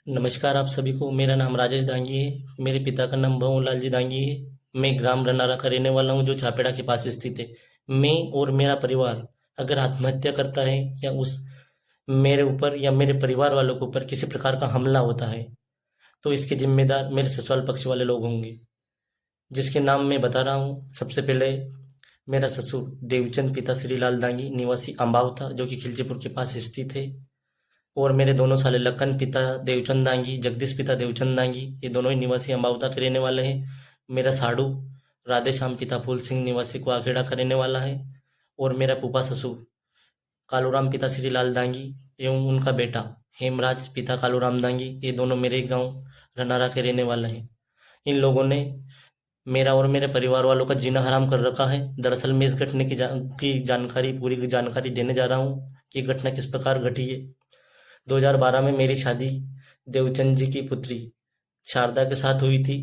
नमस्कार आप सभी को। मेरा नाम राजेश दांगी है। मेरे पिता का नाम भंवरलाल जी दांगी है। मैं ग्राम रनारा का रहने वाला हूँ, जो छापेड़ा के पास स्थित है। मैं और मेरा परिवार अगर आत्महत्या करता है या उस मेरे ऊपर या मेरे परिवार वालों के ऊपर किसी प्रकार का हमला होता है, तो इसके जिम्मेदार मेरे ससुराल पक्ष वाले लोग होंगे, जिसके नाम मैं बता रहा हूँ। सबसे पहले मेरा ससुर देवचंद पिता श्रीलाल दांगी, निवासी अम्बाव था, जो कि खिलचीपुर के पास स्थित है। और मेरे दोनों साले लखन पिता देवचंद दांगी, जगदीश पिता देवचंद दांगी, ये दोनों ही निवासी अम्बावता के रहने वाले हैं। मेरा साड़ू राधेश्याम पिता फूल सिंह, निवासी कुआखेड़ा का रहने वाला है। और मेरा फूफा ससुर कालूराम पिता श्रीलाल दांगी एवं उनका बेटा हेमराज पिता कालूराम दांगी, ये दोनों मेरे गांव रनारा के रहने वाले हैं। इन लोगों ने मेरा और मेरे परिवार वालों का जीना हराम कर रखा है। दरअसल मैं इस घटना की जानकारी, पूरी जानकारी देने जा रहा हूँ कि घटना किस प्रकार घटी है। 2012 में मेरी शादी देवचंद जी की पुत्री शारदा के साथ हुई थी।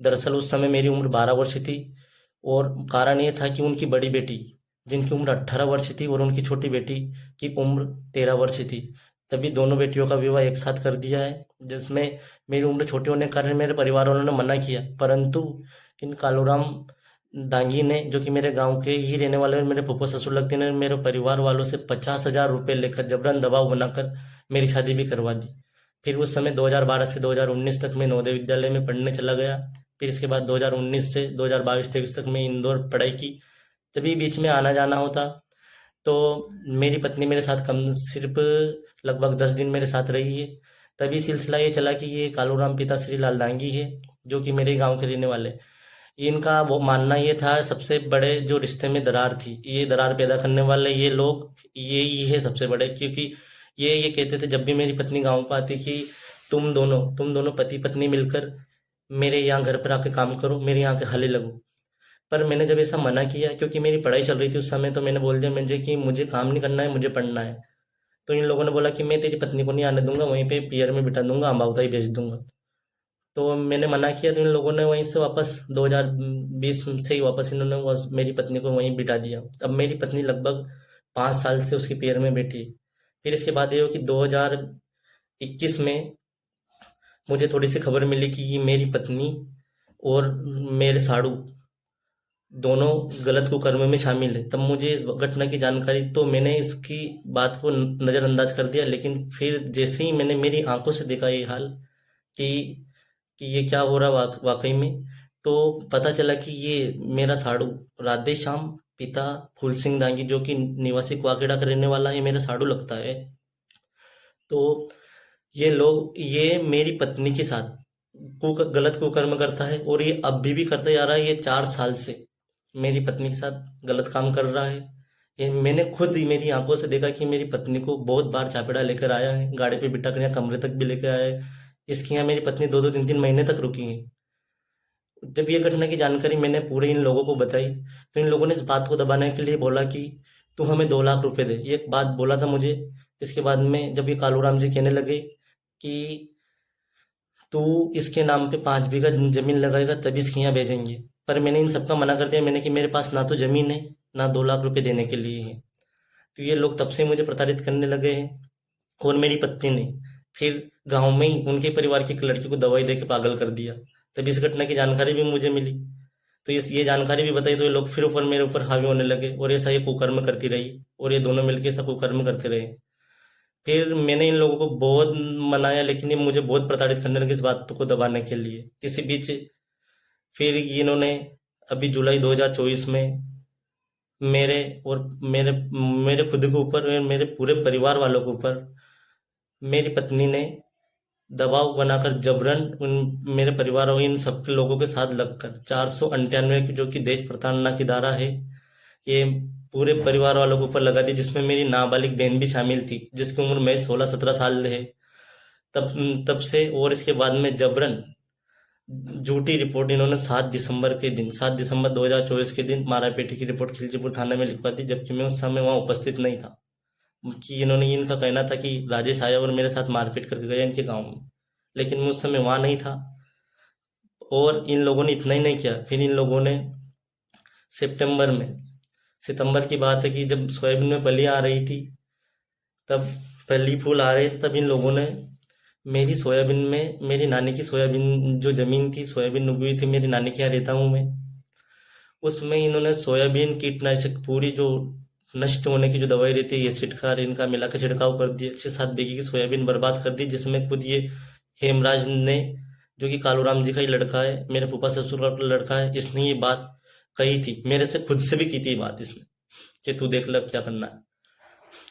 दरअसल उस समय मेरी उम्र 12 वर्ष थी, और कारण ये था कि उनकी बड़ी बेटी, जिनकी उम्र 18 वर्ष थी, और उनकी छोटी बेटी की उम्र 13 वर्ष थी। तभी दोनों बेटियों का विवाह एक साथ कर दिया है, जिसमें मेरी उम्र छोटी होने के कारण मेरे परिवार वालों ने मना किया। परंतु इन कालूराम दांगी ने, जो कि मेरे गांव के ही रहने वाले और मेरे फूफा ससुर लगते, ने मेरे परिवार वालों से 50,000 रुपये लेकर जबरन दबाव बनाकर मेरी शादी भी करवा दी। फिर उस समय 2012 से 2019 तक मैं नवोदय विद्यालय में पढ़ने चला गया। फिर इसके बाद 2019 से 2022-23 तक मैं इंदौर पढ़ाई की। तभी बीच में आना जाना होता। तो मेरी पत्नी मेरे साथ कम सिर्फ लगभग 10 दिन मेरे साथ रही है। तभी सिलसिला ये चला कि ये कालूराम पिता श्री लाल दांगी है, जो कि मेरे गांव के रहने वाले। इनका वो मानना ये था, सबसे बड़े जो रिश्ते में दरार थी, ये दरार पैदा करने वाले ये लोग ये ही है सबसे बड़े। क्योंकि ये कहते थे, जब भी मेरी पत्नी गांव पर आती, कि तुम दोनों पति पत्नी मिलकर मेरे यहाँ घर पर आके काम करो, मेरे यहाँ के हले लगो। पर मैंने जब ऐसा मना किया, क्योंकि मेरी पढ़ाई चल रही थी उस समय, तो मैंने बोल दिया मुझे कि मुझे काम नहीं करना है, मुझे पढ़ना है। तो इन लोगों ने बोला कि मैं तेरी पत्नी को नहीं आने दूंगा, वहीं पे पियर में बिठा दूंगा, अम्बावता ही भेज दूंगा। तो मैंने मना किया, तो इन लोगों ने वहीं से वापस 2020 से ही वापस इन्होंने मेरी पत्नी को वहीं बिठा दिया। अब मेरी पत्नी लगभग 5 साल से उसके पेयर में बैठी है। फिर इसके बाद ये हो कि 2021 में मुझे थोड़ी सी खबर मिली कि ये मेरी पत्नी और मेरे साड़ू दोनों गलत कुकर्म में शामिल है। तब मुझे इस घटना की जानकारी, तो मैंने इसकी बात को नज़रअंदाज कर दिया। लेकिन फिर जैसे ही मैंने मेरी आंखों से देखा ये हाल, कि ये क्या हो रहा वाकई में, तो पता चला कि ये मेरा साड़ू राधे श्याम पिता फूल सिंह दांगी, जो कि निवासी कुआखेड़ा का रहने वाला है, मेरा साड़ू लगता है। तो ये मेरी पत्नी के साथ गलत कुकर्म करता है, और ये अब भी करता जा रहा है। ये 4 साल से मेरी पत्नी के साथ गलत काम कर रहा है। ये मैंने खुद ही मेरी आंखों से देखा कि मेरी पत्नी को बहुत बार चापेड़ा लेकर आया है, गाड़ी पे बिठा कर यहाँ कमरे तक भी लेकर आया है। इसके यहाँ मेरी पत्नी 2-2 3-3 महीने तक रुकी है। जब ये घटना की जानकारी मैंने पूरे इन लोगों को बताई, तो इन लोगों ने इस बात को दबाने के लिए बोला कि तू हमें 2 लाख रुपए दे। ये एक बात बोला था मुझे। इसके बाद में जब ये कालूराम जी कहने लगे कि तू इसके नाम पे 5 बीघा जमीन लगाएगा तभी इसके यहाँ भेजेंगे, पर मैंने इन सबका मना कर दिया। मैंने कि मेरे पास ना तो जमीन है, ना 2 लाख रुपए देने के लिए है। तो ये लोग तब से मुझे प्रताड़ित करने लगे हैं। और मेरी पत्नी ने फिर गांव में ही उनके परिवार की एक लड़की को दवाई दे के पागल कर दिया। तब इस घटना की जानकारी भी मुझे मिली, तो ये जानकारी भी बताई, तो ये लोग फिर ऊपर मेरे ऊपर हावी होने लगे, और ऐसा ये कुकर्म करती रही, और ये दोनों मिलकर ऐसा कुकर्म करते रहे। फिर मैंने इन लोगों को बहुत मनाया, लेकिन ये मुझे बहुत प्रताड़ित करने लगे इस बात को दबाने के लिए। इसी बीच फिर इन्होंने अभी जुलाई 2024 में मेरे और मेरे मेरे खुद के ऊपर और मेरे पूरे परिवार वालों के ऊपर मेरी पत्नी ने दबाव बनाकर जबरन उन मेरे परिवार और इन सबके लोगों के साथ लगकर 498 की, जो कि दहेज प्रताड़ना की धारा है, ये पूरे परिवार वालों के ऊपर लगा दी, जिसमें मेरी नाबालिग बहन भी शामिल थी, जिसकी उम्र में 16-17 साल है तब तब से। और इसके बाद में जबरन झूठी रिपोर्ट इन्होंने 7 दिसंबर 2024 के दिन मारापेटी की रिपोर्ट खिलचीपुर थाने में लिखवा दी, जबकि मैं उस समय वहां उपस्थित नहीं था। कि इन्होंने, इनका कहना था कि राजेश आया और मेरे साथ मारपीट करके गया इनके गांव में, लेकिन मैं उस समय वहां नहीं था। और इन लोगों ने इतना ही नहीं किया, फिर इन लोगों ने सितंबर में, सितंबर की बात है कि जब सोयाबीन में फली आ रही थी, तब फली फूल आ रहे थे, तब इन लोगों ने मेरी सोयाबीन में मेरी नानी की सोयाबीन जो ज़मीन थी, सोयाबीन उगी हुई थी, मेरी नानी के यहाँ रहता हूँ मैं। उसमें इन्होंने सोयाबीन कीटनाशक पूरी जो नष्ट होने की जो दवाई रहती है एसिड का और इनका मिला के छिड़काव कर दिया, 6-7 बीघे की सोयाबीन बर्बाद कर दी, जिसमें खुद ये हेमराज ने, जो कि कालूराम जी का ही लड़का है, मेरे फूफा ससुर का लड़का है, इसने ये बात कही थी, मेरे से खुद से भी की थी ये बात इसने, कि तू देख ले अब क्या करना है।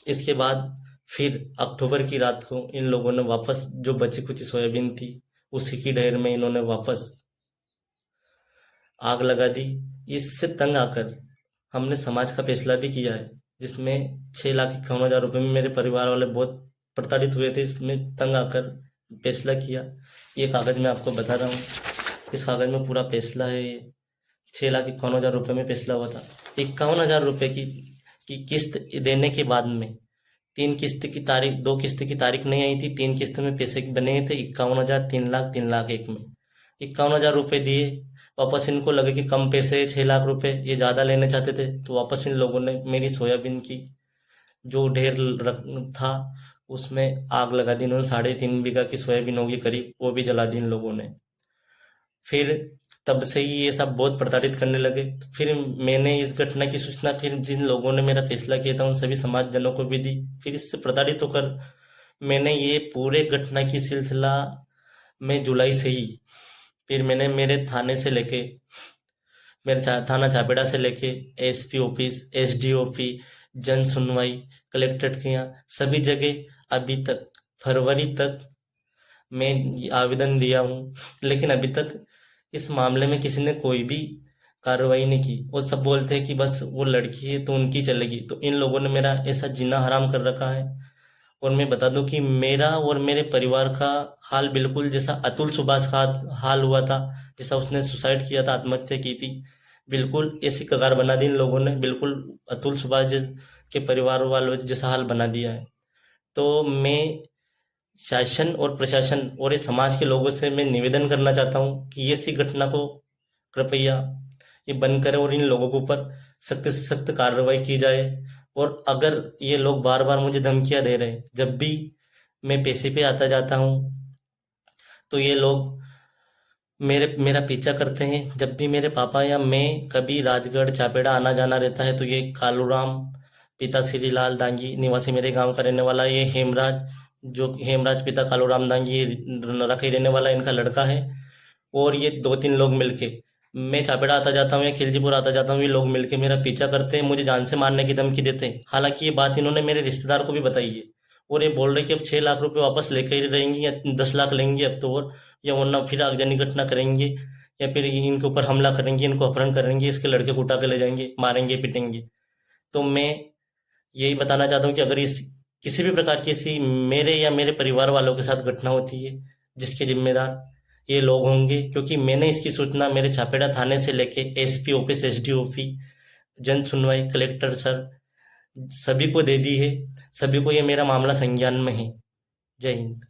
इसके बाद फिर अक्टूबर की रात को इन लोगों ने वापस जो बची कुची सोयाबीन थी, उसी की ढेर में इन्होंने वापस आग लगा दी। इससे तंग आकर हमने समाज का फैसला भी किया है, जिसमें 6,51,000 रुपये में मेरे परिवार वाले बहुत प्रताड़ित हुए थे। इसमें तंग आकर फैसला किया। ये कागज़ मैं आपको बता रहा हूँ, इस कागज़ में पूरा फैसला है। ये 6,51,000 रुपये में फैसला हुआ था। 51,000 रुपये की किस्त देने के बाद में 3 किस्त की तारीख, 2 किस्त की तारीख नहीं आई थी, 3 किस्त में पैसे बने थे 51,000, 3 लाख, 3 लाख एक में 51,000 रुपये दिए। वापस इनको लगे कि कम पैसे, 6 लाख रुपए ये ज़्यादा लेने चाहते थे, तो वापस इन लोगों ने मेरी सोयाबीन की जो ढेर था उसमें आग लगा दी। इन्होंने 3.5 बीघा की सोयाबीन होगी करीब, वो भी जला दी इन लोगों ने। फिर तब से ही ये सब बहुत प्रताड़ित करने लगे। तो फिर मैंने इस घटना की सूचना फिर जिन लोगों ने मेरा फैसला किया था उन सभी समाजजनों को भी दी। फिर इससे प्रताड़ित होकर मैंने ये पूरे घटना की सिलसिला में जुलाई से ही फिर मैंने मेरे थाने से लेके, मेरे थाना छापेड़ा से लेके एसपी ऑफिस, एसडी ऑफिस, जन सुनवाई, कलेक्ट्रेट के यहाँ सभी जगह अभी तक फरवरी तक मैं आवेदन दिया हूँ, लेकिन अभी तक इस मामले में किसी ने कोई भी कार्रवाई नहीं की। वो सब बोलते हैं कि बस वो लड़की है तो उनकी चलेगी। तो इन लोगों ने मेरा ऐसा जीना हराम कर रखा है। और मैं बता दूं कि मेरा और मेरे परिवार का हाल बिल्कुल जैसा अतुल सुभाष का हाल हुआ था, जैसा उसने सुसाइड किया था, आत्महत्या की थी, बिल्कुल ऐसी कगार बना दी इन लोगों ने। बिल्कुल अतुल सुभाष के परिवार वालों जैसा हाल बना दिया है। तो मैं शासन और प्रशासन और ये समाज के लोगों से मैं निवेदन करना चाहता हूँ कि ये ऐसी घटना को कृपया ये बंद करें और इन लोगों के ऊपर सख्त से सख्त कार्रवाई की जाए। और अगर ये लोग बार बार मुझे धमकियां दे रहे हैं, जब भी मैं पैसे पे आता जाता हूँ तो ये लोग मेरा पीछा करते हैं। जब भी मेरे पापा या मैं कभी राजगढ़ चापेड़ा आना जाना रहता है तो ये कालूराम पिता श्रीलाल दांगी, निवासी मेरे गांव का रहने वाला, ये हेमराज, जो हेमराज पिता कालूराम दांगी रखी रहने वाला इनका लड़का है, और ये 2-3 लोग मिलके, मैं चापेड़ा आता जाता हूँ या खिलजीपुर आता जाता हूँ, ये लोग मिलके मेरा पीछा करते हैं, मुझे जान से मारने की धमकी देते हैं। हालांकि ये बात इन्होंने मेरे रिश्तेदार को भी बताई है, और ये बोल रहे कि अब 6 लाख रुपए वापस लेकर ही रहेंगी या 10 लाख लेंगे अब तो, और या वरना फिर आगजनी घटना करेंगे या फिर इनके ऊपर हमला करेंगे, इनको अपहरण करेंगे, इसके लड़के को उठा के ले जाएंगे, मारेंगे, पीटेंगे। तो मैं यही बताना चाहता हूँ कि अगर इस किसी भी प्रकार की ऐसी मेरे या मेरे परिवार वालों के साथ घटना होती है, जिसके जिम्मेदार ये लोग होंगे, क्योंकि मैंने इसकी सूचना मेरे छापेड़ा थाने से लेके एसपी ऑफिस, एसडी ऑफिस, जन सुनवाई, कलेक्टर सर, सभी को दे दी है। सभी को ये मेरा मामला संज्ञान में है। जय हिंद।